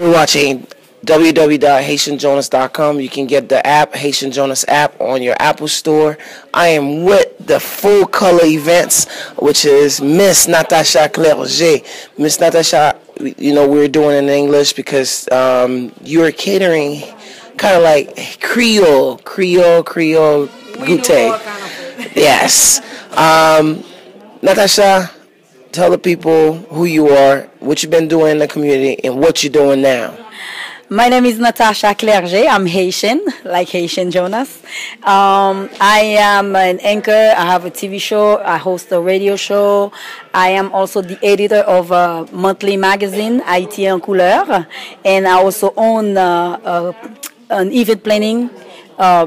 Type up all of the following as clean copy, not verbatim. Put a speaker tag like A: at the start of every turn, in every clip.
A: We're watching www.haitianjonas.com. You can get the app, Haitian Jonas app, on your Apple Store. I am with the Full Color Events, which is Miss Natasha Clerget. Miss Natasha, we're doing it in English because you're catering kind of like Creole goûter. Yes. Natasha, tell the people who you are, what you've been doing in the community, and what you're doing now.
B: My name is Natasha Clerget. I'm Haitian, like Haitian Jonas. I am an anchor. I have a TV show. I host a radio show. I am also the editor of a monthly magazine, Haiti En Couleur. And I also own an event planning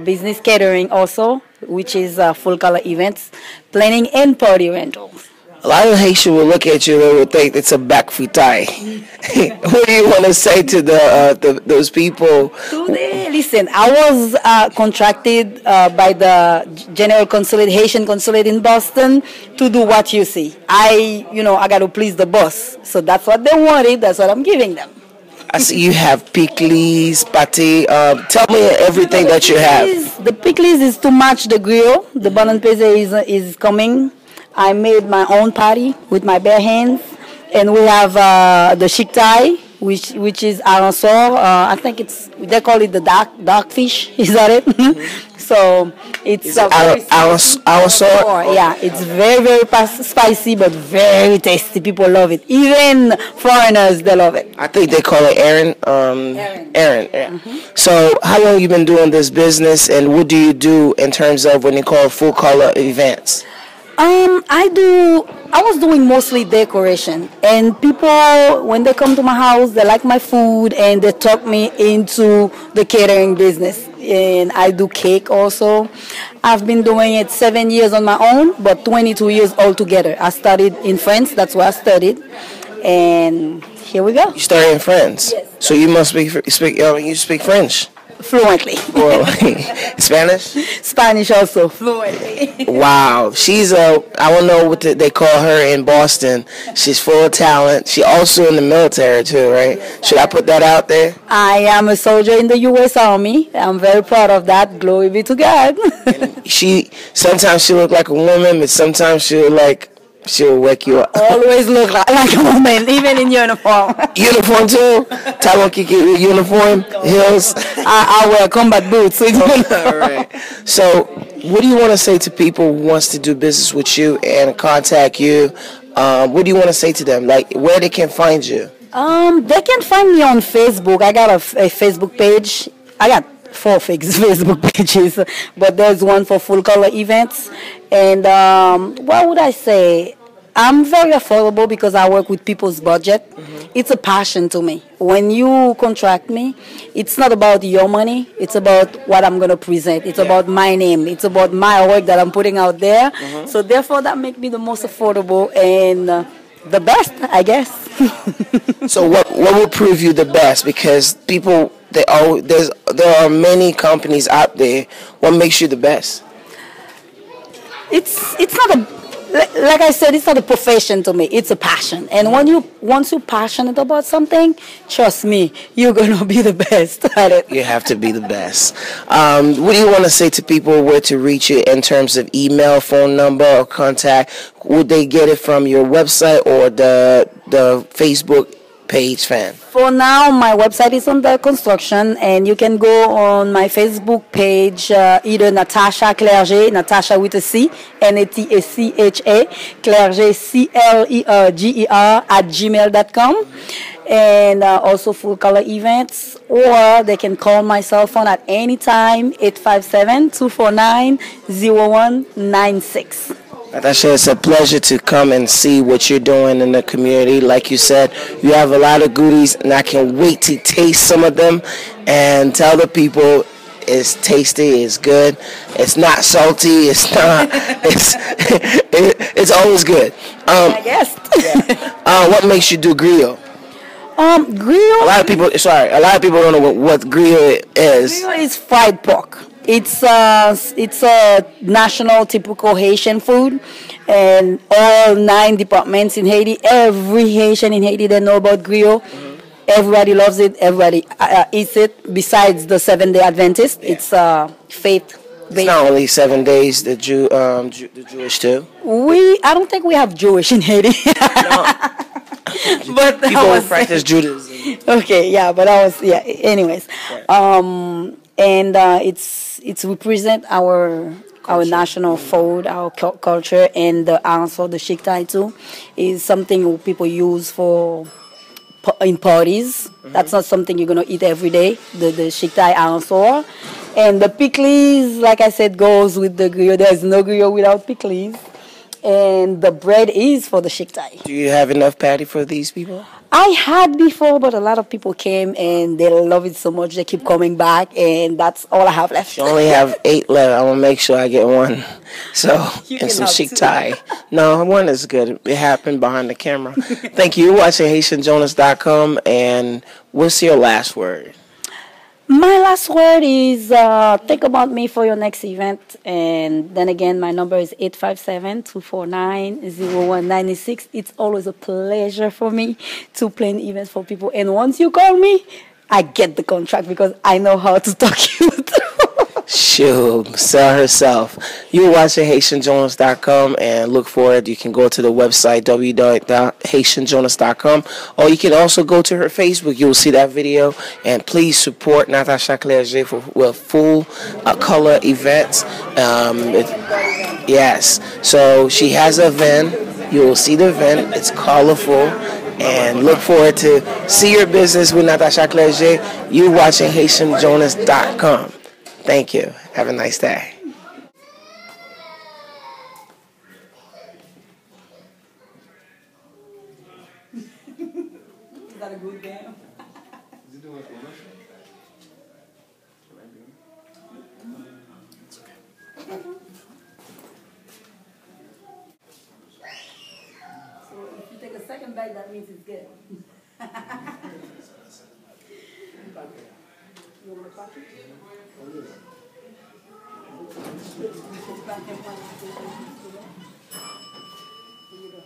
B: business, catering also, which is Full Color Events, planning and party rentals.
A: A lot of Haitians will look at you and will think it's a backfitaille. What do you want to say to those people?
B: Today, listen, I was contracted by the General Consulate, Haitian Consulate in Boston to do what you see. I got to please the boss. So that's what they wanted. That's what I'm giving them.
A: I see you have pickles, pâté. Tell me everything that you have.
B: The pickles is to match the grill. The bun and peze is coming. I made my own patty with my bare hands, and we have the chic thai, which is aransor. I think they call it the dark fish. Is that it? So it's
A: aransor.
B: Yeah, it's very spicy, but very tasty. People love it. Even foreigners, they love it.
A: I think they call it Aaron. Aaron. Yeah. Mm-hmm. So how long you been doing this business, and what do you do in terms of when you call full color events?
B: I was doing mostly decoration, and people, when they come to my house, they like my food, and they talk me into the catering business. And I do cake also. I've been doing it 7 years on my own, but 22 years altogether. I studied in France. That's where I studied, and here we go.
A: You started in France?
B: Yes.
A: So you must you speak French?
B: Fluently.
A: Well, Spanish?
B: Spanish also, fluently.
A: Wow. She's I don't know what they call her in Boston. She's full of talent. She also in the military too, right? Should I put that out there?
B: I am a soldier in the U.S. Army. I'm very proud of that. Glory be to God.
A: Sometimes she look like a woman, but sometimes she'll wake you up.
B: Always look like a woman, even in uniform.
A: Uniform too? Talon Kiki uniform, heels.
B: I wear combat boots. So
A: all right. So, what do you want to say to people who wants to do business with you and contact you? What do you want to say to them? Like, where they can find you?
B: They can find me on Facebook. I got a Facebook page. I got 4 Facebook pages, but there's one for Full Color Events. And what would I say? I'm very affordable because I work with people's budget. Mm-hmm. It's a passion to me. When you contract me, it's not about your money. It's about what I'm going to present. It's about my name. It's about my work that I'm putting out there. Mm-hmm. So therefore, that makes me the most affordable and the best, I guess.
A: So what will prove you the best? Because people, there are many companies out there. What makes you the best?
B: It's not like I said, it's not a profession to me. It's a passion. And once you're passionate about something, trust me, you're gonna be the best at it.
A: You have to be the best. What do you want to say to people where to reach you in terms of email, phone number, or contact? Would they get it from your website or the Facebook page, fan?
B: For now, my website is under construction, and you can go on my Facebook page, either Natasha Clerget, Natasha with a C, Natascha, Clerget, Clerger, @gmail.com, and also Full Color Events, or they can call my cell phone at any time, 857-249-0196.
A: Natasha, it's a pleasure to come and see what you're doing in the community. Like you said, you have a lot of goodies, and I can't wait to taste some of them and tell the people it's tasty, it's good, it's not salty, it's not, it's always good.
B: I guess.
A: What makes you do griot?
B: Griot.
A: A lot of people don't know what griot is.
B: Griot is fried pork. It's a national typical Haitian food, and all 9 departments in Haiti, every Haitian in Haiti, they know about griot. Mm-hmm. Everybody loves it. Everybody eats it. Besides the 7 Day Adventist, it's faith
A: It's
B: based.
A: not only 7 days. The Jewish too.
B: I don't think we have Jewish in Haiti.
A: No,
B: But
A: people who practice Judaism.
B: okay, yeah, but I was yeah. Anyways, and it's represent our national food, our culture, and also the shiktai too is something people use for in parties. That's not something you're gonna eat every day. The shiktai also, and the pickles, like I said, goes with the griot. There's no griot without pickles, and the bread is for the shiktai.
A: Do you have enough patty for these people?
B: I had before, but a lot of people came and they love it so much they keep coming back, and that's all I have left.
A: You only have 8 left. I want to make sure I get one. So,
B: You
A: and
B: can
A: some
B: have
A: chic
B: two.
A: tie. No, one is good. It happened behind the camera. Thank you. You're watching HaitianJonas.com. And what's your last word?
B: My last word is think about me for your next event. And then again, my number is 857-249-0196. It's always a pleasure for me to plan events for people. And once you call me, I get the contract because I know how to talk you through.
A: She'll sell herself. You're watching HaitianJonas.com and look for it. You can go to the website www.haitianjonas.com, or you can also go to her Facebook. You'll see that video. And please support Natasha Clerget for full color events. Yes. So she has an event. You will see the event. It's colorful. And look forward to see your business with Natasha Clerget. You're watching HaitianJonas.com. Thank you. Have a nice day.
B: Is that a good game? So if you take a second bite, that means it's good. You want my coffee? Here you go.